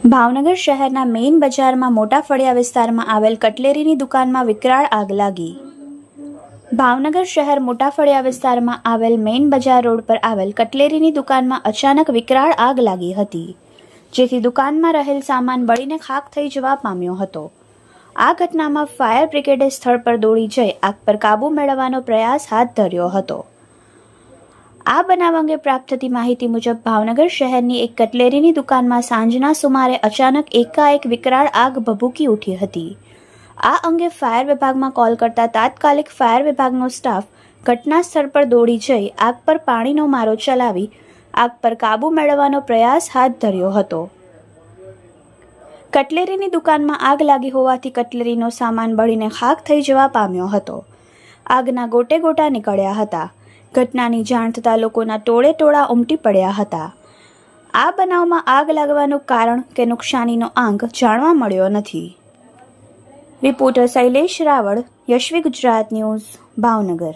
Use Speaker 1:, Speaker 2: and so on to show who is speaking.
Speaker 1: ભાવનગર શહેરના મેઇન બજારમાં મોટા ફળિયા વિસ્તારમાં આવેલ કટલેરીની દુકાનમાં વિકરાળ આગ લાગી। ભાવનગર શહેર મોટા ફળિયા વિસ્તારમાં આવેલ મેઇન બજાર રોડ પર આવેલ કટલેરીની દુકાનમાં અચાનક વિકરાળ આગ લાગી હતી, જેથી દુકાનમાં રહેલ સામાન બળીને ખાખ થઈ જવા પામ્યો હતો। આ ઘટનામાં ફાયર બ્રિગેડે સ્થળ પર દોડી જઈ આગ પર કાબૂ મેળવવાનો પ્રયાસ હાથ ધર્યો હતો। આ બનાવ અંગે પ્રાપ્ત થતી માહિતી મુજબ ભાવનગર શહેરની એક કટલેરીની દુકાનમાં સાંજના સુમારે અચાનક એકાએક વિકરાળ આગ ભભૂકી ઉઠી હતી। આ અંગે ફાયર વિભાગમાં કોલ કરતા તાત્કાલિક ફાયર વિભાગનો સ્ટાફ ઘટના સ્થળ પર દોડી જઈ આગ પર પાણીનો મારો ચલાવી આગ પર કાબૂ મેળવવાનો પ્રયાસ હાથ ધર્યો હતો। કટલેરીની દુકાનમાં આગ લાગી હોવાથી કટલેરીનો સામાન બળીને ખાખ થઈ જવા પામ્યો હતો। આગના ગોટે ગોટા નીકળ્યા હતા। ઘટનાની જાણ થતાં લોકોના ટોળે ટોળા ઉમટી પડ્યા હતા। આ બનાવમાં આગ લાગવાનું કારણ કે નુકસાનીનો આંક જાણવા મળ્યો નથી। Reporter Shailesh Raval, Yashvi Gujarat news, Bhavnagar.